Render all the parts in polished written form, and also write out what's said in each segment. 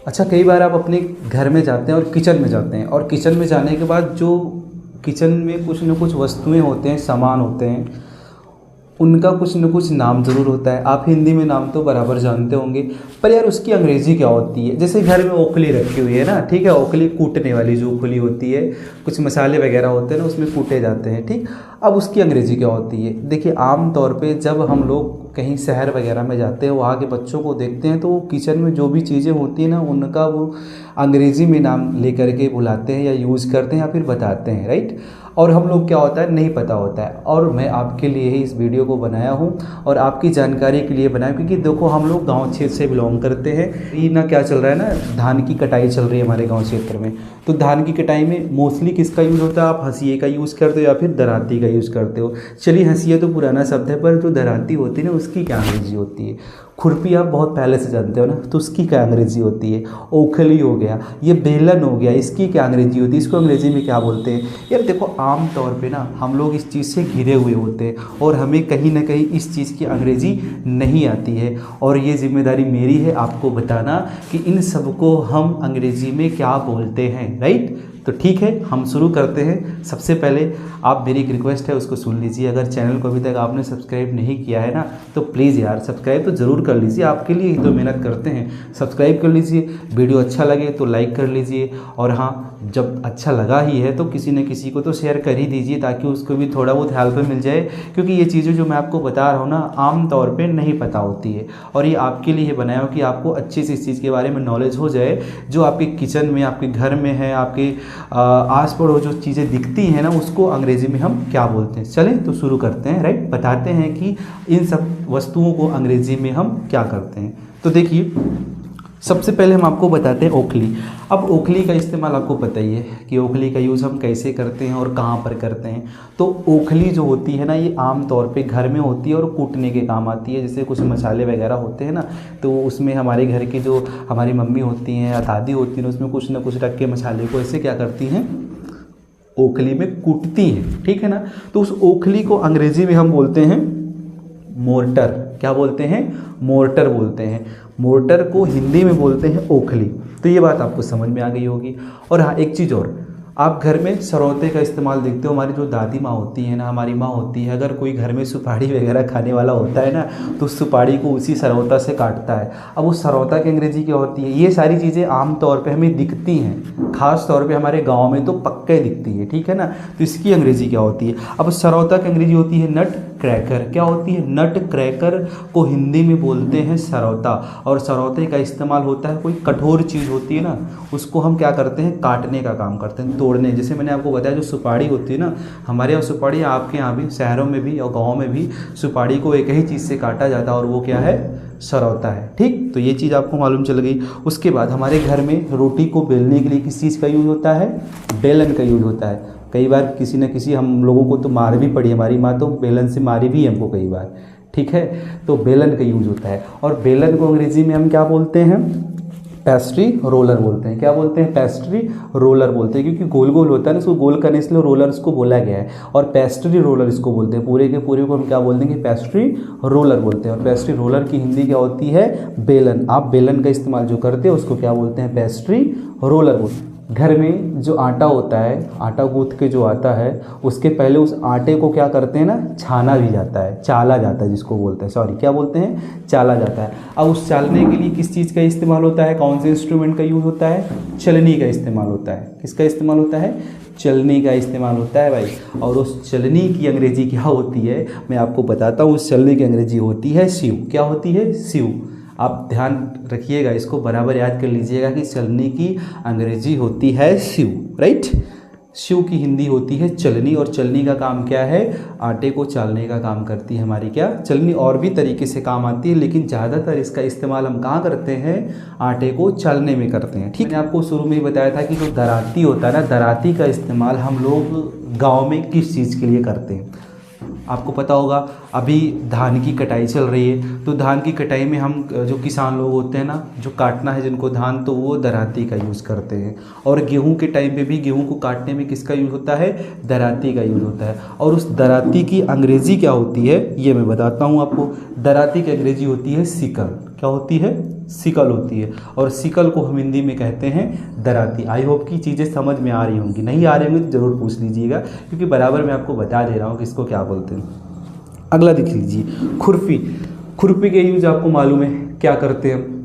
अच्छा, कई बार आप अपने घर में जाते हैं और किचन में जाते हैं, और किचन में जाने के बाद जो किचन में कुछ न कुछ वस्तुएं होते हैं, सामान होते हैं, उनका कुछ न कुछ नाम ज़रूर होता है। आप हिंदी में नाम तो बराबर जानते होंगे, पर यार उसकी अंग्रेज़ी क्या होती है। जैसे घर में ओखली रखी हुई है ना, ठीक है, ओखली कूटने वाली जो ओखली होती है, कुछ मसाले वगैरह होते हैं ना उसमें कूटे जाते हैं, ठीक। अब उसकी अंग्रेज़ी क्या होती है। देखिए, आम तौर पे जब हम लोग कहीं शहर वगैरह में जाते हैं, वहाँ के बच्चों को देखते हैं तो वो किचन में जो भी चीज़ें होती हैं ना, उनका वो अंग्रेज़ी में नाम लेकर के बुलाते हैं या यूज़ करते हैं या फिर बताते हैं, राइट। और हम लोग क्या होता है, नहीं पता होता है। और मैं आपके लिए ही इस वीडियो को बनाया हूँ और आपकी जानकारी के लिए बनाया, क्योंकि देखो हम लोग गांव क्षेत्र से बिलोंग करते हैं। ये ना क्या चल रहा है ना, धान की कटाई चल रही है हमारे गांव क्षेत्र में। तो धान की कटाई में मोस्टली किसका यूज़ होता है, आप हंसिए का यूज़ करते हो या फिर दराती का यूज़ करते हो। चलिए, हंसिया तो पुराना शब्द है, पर जो दराती होती है ना उसकी क्या अंग्रेजी होती है। खुरपी आप बहुत पहले से जानते हो ना, तो उसकी क्या अंग्रेजी होती है। ओखली हो गया, ये बेलन हो गया, इसकी क्या अंग्रेजी होती है, इसको अंग्रेजी में क्या बोलते हैं। यार देखो, आम तौर पे ना हम लोग इस चीज़ से घिरे हुए होते हैं और हमें कहीं ना कहीं इस चीज़ की अंग्रेजी नहीं आती है, और ये जिम्मेदारी मेरी है आपको बताना कि इन सबको हम अंग्रेजी में क्या बोलते हैं, राइट। तो ठीक है, हम शुरू करते हैं। सबसे पहले आप, मेरी एक रिक्वेस्ट है उसको सुन लीजिए। अगर चैनल को अभी तक आपने सब्सक्राइब नहीं किया है ना, तो प्लीज़ यार सब्सक्राइब तो ज़रूर कर लीजिए, आपके लिए ही तो मेहनत करते हैं। सब्सक्राइब कर लीजिए, वीडियो अच्छा लगे तो लाइक कर लीजिए, और हाँ, जब अच्छा लगा ही है तो किसी न किसी को तो शेयर कर ही दीजिए, ताकि उसको भी थोड़ा बहुत हेल्प मिल जाए। क्योंकि ये चीज़ें जो मैं आपको बता रहा हूँ ना, आम तौर पे नहीं पता होती है, और ये आपके लिए बनाया हो कि आपको अच्छे से इस चीज़ के बारे में नॉलेज हो जाए, जो आपके किचन में, आपके घर में है, आपके आस पड़ोस जो चीज़ें दिखती हैं ना, उसको अंग्रेज़ी में हम क्या बोलते हैं। चलें तो शुरू करते हैं, राइट। बताते हैं कि इन सब वस्तुओं को अंग्रेज़ी में हम क्या करते हैं। तो देखिए, सबसे पहले हम आपको बताते हैं ओखली। अब ओखली का इस्तेमाल आपको पता ही है कि ओखली का यूज़ हम कैसे करते हैं और कहाँ पर करते हैं। तो ओखली जो होती है ना, ये आम तौर पे घर में होती है और कूटने के काम आती है। जैसे कुछ मसाले वगैरह होते हैं ना, तो उसमें हमारे घर की जो हमारी मम्मी होती हैं या दादी होती हैं, उसमें कुछ ना कुछ रख के मसाले को ऐसे क्या करती हैं, ओखली में कूटती हैं, ठीक है ना। तो उस ओखली को अंग्रेज़ी में हम बोलते हैं मोर्टर। क्या बोलते हैं, मोर्टर बोलते हैं। मोर्टर को हिंदी में बोलते हैं ओखली। तो ये बात आपको समझ में आ गई होगी। और हाँ, एक चीज़ और, आप घर में सरौते का इस्तेमाल देखते हो। हमारी जो दादी माँ होती है ना, हमारी माँ होती है, अगर कोई घर में सुपारी वगैरह खाने वाला होता है ना, तो उस सुपारी को उसी सरौता से काटता है। अब उस सरौता की अंग्रेज़ी क्या होती है। ये सारी चीज़ें आम तौर पे हमें दिखती हैं, ख़ास तौर पे हमारे गांव में तो पक्के दिखती है, ठीक है ना। तो इसकी अंग्रेज़ी क्या होती है। अब सरौता की अंग्रेज़ी होती है नट क्रैकर। क्या होती है, नट क्रैकर को हिंदी में बोलते हैं सरौता। और सरौते का इस्तेमाल होता है, कोई कठोर चीज़ होती है ना, उसको हम क्या करते हैं, काटने का काम करते हैं, तोड़ने। जैसे मैंने आपको बताया, जो सुपारी होती है ना, हमारे यहाँ सुपारी, आपके यहाँ भी, शहरों में भी और गाँव में भी सुपारी को एक ही चीज़ से काटा जाता है, और वो क्या है, सरौता है, ठीक। तो ये चीज़ आपको मालूम चल गई। उसके बाद हमारे घर में रोटी को बेलने के लिए किस चीज़ का यूज़ होता है, बेलन का यूज़ होता है। कई बार किसी न किसी हम लोगों को तो मार भी पड़ी, हमारी माँ तो बेलन से मारी भी हमको कई बार, ठीक है। तो बेलन का यूज़ होता है। और बेलन को अंग्रेज़ी में हम क्या बोलते हैं, पेस्ट्री रोलर बोलते हैं। क्या बोलते हैं, पेस्ट्री रोलर बोलते हैं, क्योंकि गोल गोल होता है ना, इसको गोल करने इसलिए रोलर इसको बोला गया है। और पेस्ट्री रोलर इसको बोलते हैं, पूरे के पूरे को हम क्या बोल देंगे, पेस्ट्री रोलर बोलते हैं। और पेस्ट्री रोलर की हिंदी क्या होती है, बेलन। आप बेलन का इस्तेमाल जो करते हैं उसको क्या बोलते हैं, पेस्ट्री रोलर बोलते हैं। घर में जो आटा होता है, आटा गूँथ के जो आता है, उसके पहले उस आटे को क्या करते हैं ना, छाना भी जाता है, चाला जाता है, जिसको बोलते हैं, सॉरी क्या बोलते हैं, चाला जाता है। अब उस चालने के लिए किस चीज़ का इस्तेमाल होता है, कौन से इंस्ट्रूमेंट का यूज़ होता है, चलनी का इस्तेमाल होता है। किसका इस्तेमाल होता है, चलनी का इस्तेमाल होता है भाई। और उस चलनी की अंग्रेज़ी क्या होती है, मैं आपको बताता हूँ। उस चलनी की अंग्रेज़ी होती है सीव। क्या होती है, सीव। आप ध्यान रखिएगा, इसको बराबर याद कर लीजिएगा कि चलनी की अंग्रेजी होती है सीव, राइट। सीव की हिंदी होती है चलनी। और चलनी का काम क्या है, आटे को चालने का काम करती है हमारी क्या, चलनी। और भी तरीके से काम आती है, लेकिन ज़्यादातर इसका इस्तेमाल हम कहाँ करते हैं, आटे को चालने में करते हैं, ठीक। मैंने आपको शुरू में ही बताया था कि जो दराती होता है ना, दराती का इस्तेमाल हम लोग गाँव में किस चीज़ के लिए करते हैं। आपको पता होगा, अभी धान की कटाई चल रही है, तो धान की कटाई में हम जो किसान लोग होते हैं ना, जो काटना है जिनको धान, तो वो दराती का यूज़ करते हैं। और गेहूं के टाइम पे भी गेहूं को काटने में किसका यूज़ होता है, दराती का यूज़ होता है। और उस दराती की अंग्रेज़ी क्या होती है, ये मैं बताता हूँ आपको। दराती की अंग्रेज़ी होती है सिकल। क्या होती है, सिकल होती है, और सिकल को हम हिंदी में कहते हैं दराती। आई होप की चीज़ें समझ में आ रही होंगी, नहीं आ रही होंगी तो ज़रूर पूछ लीजिएगा, क्योंकि बराबर मैं आपको बता दे रहा हूँ कि इसको क्या बोलते हैं। अगला देख लीजिए, खुरपी। खुरपी के यूज आपको मालूम है क्या करते हैं हम?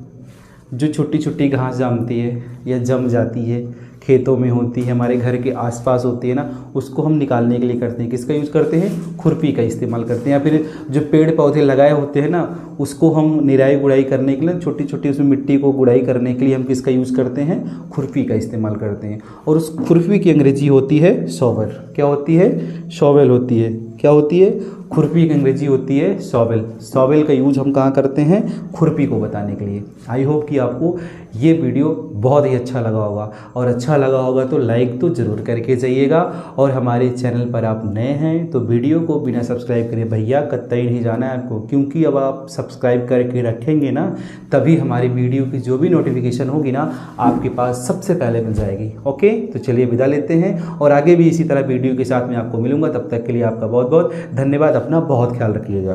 जो छोटी छोटी घास जामती है या जम जाती है, खेतों में होती है, हमारे घर के आसपास होती है ना, उसको हम निकालने के लिए करते हैं। किसका यूज़ करते हैं? खुरपी का इस्तेमाल करते हैं। या फिर जो पेड़ पौधे लगाए होते हैं ना, उसको हम निराई गुड़ाई करने के लिए, छोटी छोटी उसमें मिट्टी को गुड़ाई करने के लिए हम किसका यूज़ करते हैं? खुरपी का इस्तेमाल करते हैं। और उस खुरपी की अंग्रेजी होती है शॉवेल। क्या होती है? शॉवेल होती है। क्या होती है? खुरपी की अंग्रेजी होती है शॉवेल। शॉवेल का यूज हम कहाँ करते हैं? खुरपी को बताने के लिए। आई होप कि आपको ये वीडियो बहुत ही अच्छा लगा होगा, और अच्छा लगा होगा तो लाइक तो ज़रूर करके जाइएगा। और हमारे चैनल पर आप नए हैं तो वीडियो को बिना सब्सक्राइब करे भैया कतई नहीं जाना है आपको, क्योंकि अब आप सब्सक्राइब करके रखेंगे ना, तभी हमारी वीडियो की जो भी नोटिफिकेशन होगी ना आपके पास सबसे पहले मिल जाएगी। ओके, तो चलिए विदा लेते हैं, और आगे भी इसी तरह वीडियो के साथ मैं आपको मिलूंगा। तब तक के लिए आपका बहुत बहुत धन्यवाद। अपना बहुत ख्याल रखिएगा।